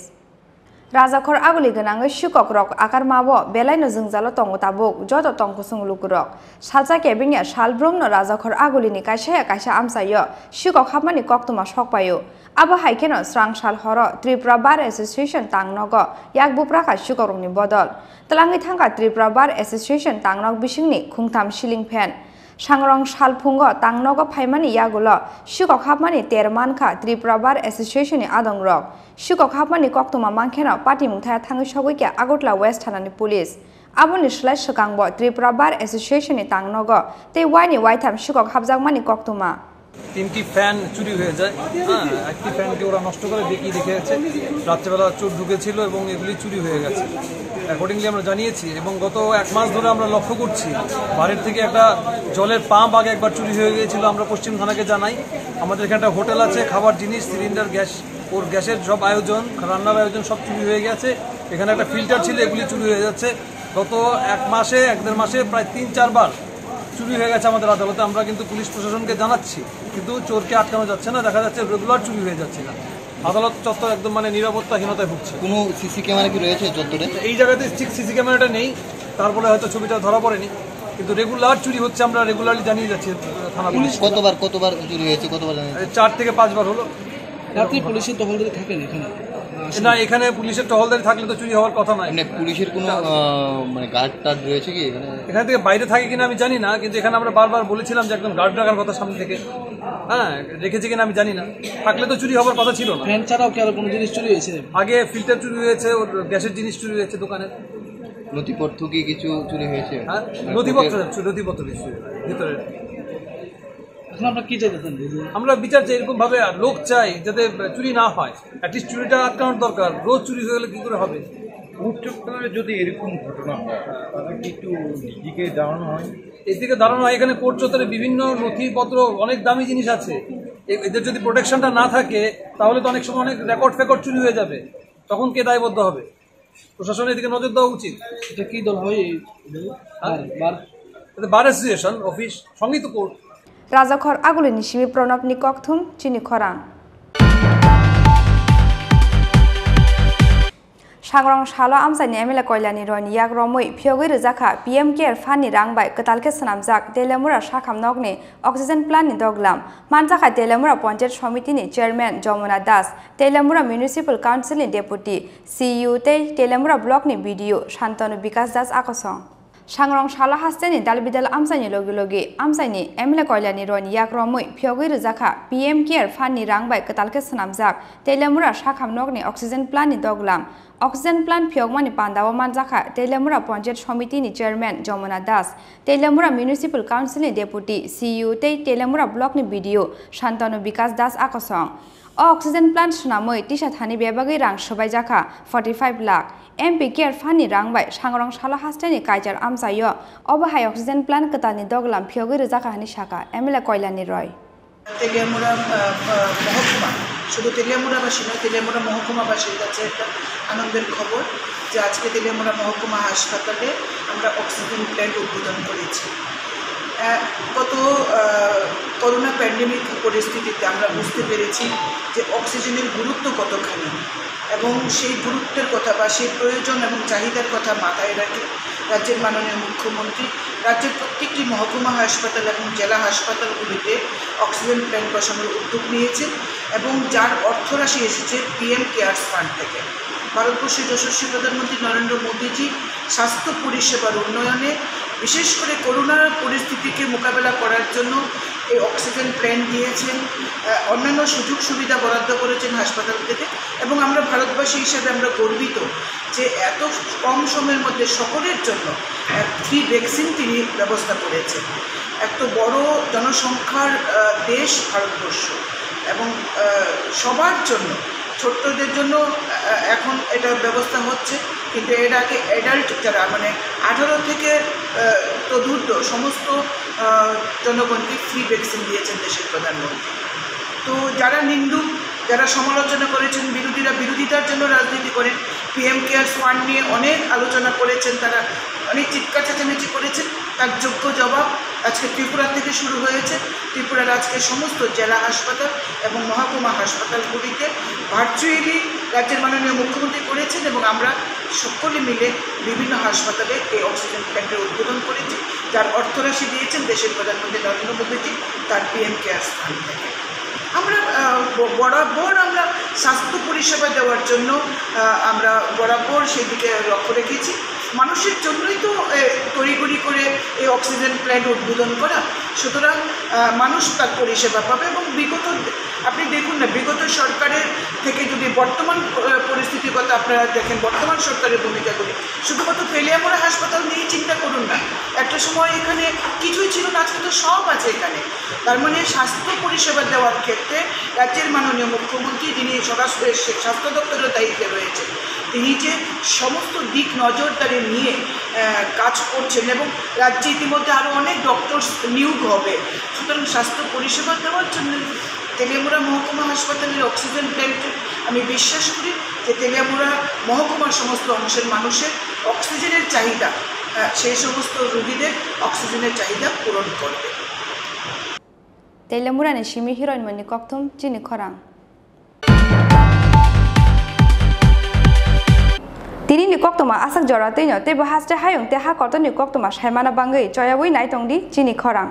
राजाखर आगुलि गनाङै सुकक रक आकार माबो बेलायनो जोंजालो तंगो ताबुक जत तंगो सुंगलुक रक सालजा केबिंया सालब्रमनो राजाखर आगुलिनि कायसाया कायसा आमसायो सुकक हाबमानि कक्तुमा सकपायो आबो हाइकेनो स्रां साल हर त्रिपुरा बार एसोसिएशन तांगनग यागबुप्राखा सुकरंनि बदल तलाङि थांगा त्रिपुरा बार एसोसिएशन तांनग बिसिंनि खुंथाम सिलिं फेन सांग्रं सालफुंग तांनग फाइमानि यागुल सुकक हाबमानि तेर मानखा त्रिपुरा बार एसोसिएशननि आदं रक सुकक हाबमानि कक्तुमा मानखेन पार्टी मुंथाया थाङै सगैका आगरतला वेस्ट थानानि पुलिस आबुनि सोलाय सोखांबो त्रिपुरा बार एसोसिएशननि तांनग ते वाइनि वाइथाम सुकक हाबजागमानि कक्तुमा 3টি ফ্যান চুরি হয়ে যায়। হ্যাঁ, একটি ফ্যানকে ওরা নষ্ট করে দেখে গেছে রাত্রেবেলা চোর ঢুকেছিল এবং এগুলি চুরি হয়ে গেছে অ্যাকর্ডিংলি আমরা জানিয়েছি এবং গত 1 মাস ধরে আমরা লক্ষ্য করছি বাড়ির থেকে একটা জলের পাম্প আগে একবার চুরি হয়ে গিয়েছিল। আমরা পশ্চিম থানাকে জানাই আমাদের এখানে একটা হোটেল আছে, খাবার জিনিস সিলিন্ডার গ্যাস ওর গ্যাসের সব আয়োজন রান্নার আয়োজন সব চুরি হয়ে গেছে। এখানে একটা ফিল্টার ছিল, এগুলি চুরি হয়ে যাচ্ছে। গত 1-1.5 মাসে প্রায় 3-4 বার চুরি হয়ে গেছে আমাদের আদালতে। আমরা কিন্তু পুলিশ প্রশাসনকে জানাচ্ছি কিন্তু চোরকে আটকানো যাচ্ছে না, দেখা যাচ্ছে রেগুলার চুরি হয়ে যাচ্ছে না। আদালত চত্বর একদম মানে নিরাপত্তাহীনতায় ভুগছে। কোনো সিসি ক্যামেরা কি রয়েছে চত্বরে? এই জায়গাতে ঠিক সিসি ক্যামেরাটা নেই, তারপরে হয়তো ছবিটা ধরা পড়েনি, কিন্তু রেগুলার চুরি হচ্ছে। আমরা রেগুলারলি জানিয়ে যাচ্ছি থানা পুলিশ। কতবার চুরি হয়েছে? কতবার? 4 থেকে 5 বার হলো। রাতে পুলিশের টহলদারি থাকেন এখানে? না, এখানে পুলিশের টহলদারি থাকলে তো চুরি হওয়ার কথা নয়। পুলিশের কোনো মানে গার্ড টার্ড রয়েছে কি এখানে? এখান থেকে বাইরে থাকে কিনা আমি জানি না, কিন্তু এখানে আমরা বারবার বলেছিলাম যে একদম গার্ড রাখার কথা সামনে থেকে। হ্যাঁ, রেখেছে কিনা আমি জানি না, থাকলে তো চুরি হওয়ার কথা ছিল না। ফ্যান ছাড়াও কি আর কোনো জিনিস চুরি হয়েছে? আগে ফিল্টার চুরি হয়েছে, ওর গ্যাসের জিনিস চুরি হয়েছে দোকানে। নথিপত্র কি কিছু চুরি হয়েছে? হ্যাঁ, নথিপত্র ভিতরে। এখন আমরা কি চাইতেছেন? আমরা বিচার চাই, এরকম ভাবে লোক চাই যাতে চুরি না হয়। অ্যাটলিস্ট চুরিটা আটকানোর দরকার। রোজ চুরি হয়ে গেলে কি করে হবে? যদি এরকম ঘটনা হয় তাহলে কি একটু নিজেকে দাঁড়ানো হয়? এদিকে দাঁড়ানো হয়। এখানে কোর্ট চত্বরে বিভিন্ন নথিপত্র, অনেক দামি জিনিস আছে। এদের যদি প্রোটেকশনটা না থাকে তাহলে তো অনেক সময় অনেক রেকর্ড চুরি হয়ে যাবে। তখন কে দায়বদ্ধ হবে? প্রশাসনের এদিকে নজর দেওয়া উচিত। এটা কি দল হয়? বার অ্যাসোসিয়েশন অফিস, সঙ্গেই তো কোর্ট। রাজাখর আগুলি নিসিমি প্রণব নিকথুম চিনি খরাং सांग्रं सालो आमसानि एमएलए कयलानि रनि याग रमै फियगै रोजाखा पीएम केयर फानि रांबाय कतालके सनामजाक तेलेमुरा साखाम नगनि अक्सिजेन प्लाननि दगलाम मानजाखा तेलेमुरा पञ्चायत समितिनि चेयरमैन जमुना दास तेलेमुरा म्युनिसिपल काउन्सिलनि डेपुटी सीयू तेलेमुरा ब्लकनि बीडीओ शान्तनु विकास दास आकसं सांग्रं सालो हास्तेनि दालबिदाल आमसानि लगे आमसानि एमएलए कयलानि रनि याग रमै फियगै रोजाखा पीएम केयर फानि रांबाय कतालके सनामजाक तेलेमुरा साखाम नगनि अक्सिजेन प्लाननि दगलाम अक्सिजेन प्लान फियगमानि पान्दाव मानजाखा तेलेमुरा पञ्चायत समितिनि चेयरमैन जमुना दास तेलेमुरा म्युनिसिपल काउन्सिलनि डेपुटी सीयू तेलेमुरा ब्लकनि बीडीओ शान्तनु विकास दास आकसं अक्सिजेन प्लान सुनामै टिसा थानि बेबागै रां सोबायजाखा 45 लाख एमपी केयर फानि रांबाय सांग्रं सालो हास्तेनि कायजार आमसायो अबहाय अक्सिजेन प्लान कतालनि दगलाम फियगै रोजाखा हानि शाखा एमएलए कयलानि रय তেলিয়ামুড়া মহকুমা, শুধু তেলিয়ামুড়াবাসী নয়, তেলিয়ামুড়া মহকুমাবাসীর কাছে একটা আনন্দের খবর যে আজকে তেলিয়ামুড়া মহকুমা হাসপাতালে আমরা অক্সিজেন প্ল্যান্ট উদ্বোধন করেছি। গত করোনা প্যান্ডেমিক পরিস্থিতিতে আমরা বুঝতে পেরেছি যে অক্সিজেনের গুরুত্ব কতখানি এবং সেই গুরুত্বের কথা বা সেই প্রয়োজন এবং চাহিদার কথা মাথায় রাখে রাজ্যের মাননীয় মুখ্যমন্ত্রী রাজ্যের প্রত্যেকটি মহকুমা হাসপাতাল এবং জেলা হাসপাতালগুলিতে অক্সিজেন প্ল্যান্ট বসানোর উদ্যোগ নিয়েছেন এবং যার অর্থরাশি এসেছে পিএম কেয়ার্স ফান্ড থেকে। ভারতবর্ষের যশস্বী প্রধানমন্ত্রী নরেন্দ্র মোদীজি স্বাস্থ্য পরিষেবার উন্নয়নে বিশেষ করে করোনার পরিস্থিতিকে মোকাবেলা করার জন্য এই অক্সিজেন প্ল্যান্ট দিয়েছেন, অন্যান্য সুযোগ সুবিধা বরাদ্দ করেছেন হাসপাতাল থেকে এবং আমরা ভারতবাসী হিসেবে আমরা গর্বিত যে এত কম সময়ের মধ্যে সকলের জন্য ফ্রি ভ্যাকসিন তিনি ব্যবস্থা করেছেন। এত বড় জনসংখ্যার দেশ ভারতবর্ষ এবং সবার জন্য ছোট্টদের জন্য এখন এটার ব্যবস্থা হচ্ছে, কিন্তু এর আগে অ্যাডাল্ট যারা মানে 18 থেকে তদূর্ধ্ব সমস্ত জনগণকে ফ্রি ভ্যাকসিন দিয়েছেন দেশের প্রধানমন্ত্রী। তো যারা নিন্দুক, যারা সমালোচনা করেছেন, বিরোধিতার জন্য রাজনীতি করেন, PM কেয়ার্স ফান্ড নিয়ে অনেক আলোচনা করেছেন, তারা অনেক চিৎকার চেঁচামেচি করেছেন, তার যোগ্য জবাব আজকে ত্রিপুরা থেকে শুরু হয়েছে। ত্রিপুরার আজকে সমস্ত জেলা হাসপাতাল এবং মহকুমা হাসপাতালগুলিতে ভার্চুয়ালি রাজ্যের মাননীয় মুখ্যমন্ত্রী করেছেন এবং আমরা সকলে মিলে বিভিন্ন হাসপাতালে এই অক্সিজেন প্ল্যান্টের উদ্বোধন করেছি, যার অর্থরাশি দিয়েছেন দেশের প্রধানমন্ত্রী নরেন্দ্র মোদীজি তার PM কেয়ার্স ফান্ড থেকে। আমরা বরাবর আমরা স্বাস্থ্য পরিষেবা দেওয়ার জন্য আমরা বরাবর সেই দিকে লক্ষ্য রেখেছি। মানুষের জন্যই তো তড়িঘড়ি করে এই অক্সিজেন প্ল্যান্ট উদ্বোধন করা, সুতরাং মানুষ তার পরিষেবা পাবে। এবং বিগত আপনি দেখুন না, বিগত সরকারের থেকে যদি বর্তমান পরিস্থিতির কথা আপনারা দেখেন, বর্তমান সরকারের ভূমিকাগুলি, শুধুমাত্র তেলিয়ামুড়া হাসপাতাল নিয়ে চিন্তা করুন না, একটা সময় এখানে কিছুই ছিল না, আজকে তো সব আছে এখানে। তার মানে স্বাস্থ্য পরিষেবা দেওয়ার ক্ষেত্রে রাজ্যের মাননীয় মুখ্যমন্ত্রী, যিনি স্বাস্থ্য দপ্তরের দায়িত্বে রয়েছেন, তিনি যে সমস্ত দিক নজরদারি নিয়ে কাজ করছেন এবং রাজ্যে ইতিমধ্যে আরও অনেক ডক্টরস নিয়োগ হবে। সুতরাং স্বাস্থ্য পরিষেবা দেওয়ার জন্য তেলিয়ামুড়া মহকুমা হাসপাতালের অক্সিজেন প্ল্যান্ট, আমি বিশ্বাস করি যে তেলিয়ামুড়া মহকুমার সমস্ত অংশের মানুষের অক্সিজেনের চাহিদা, সেই সমস্ত রোগীদের অক্সিজেনের চাহিদা পূরণ করবে। তেলিয়ামুড়ানি সিমি হিরোইন মনি কক্থম চিনি খরাং তিনি নিকক্তমা আসাক জরাতেইনো তেবো হাসতে হায়ং তে হাকত নিকক্তমা সাইমানা বাঙ্গৈ চয়াবই নাইতংদি চিনি খরাং।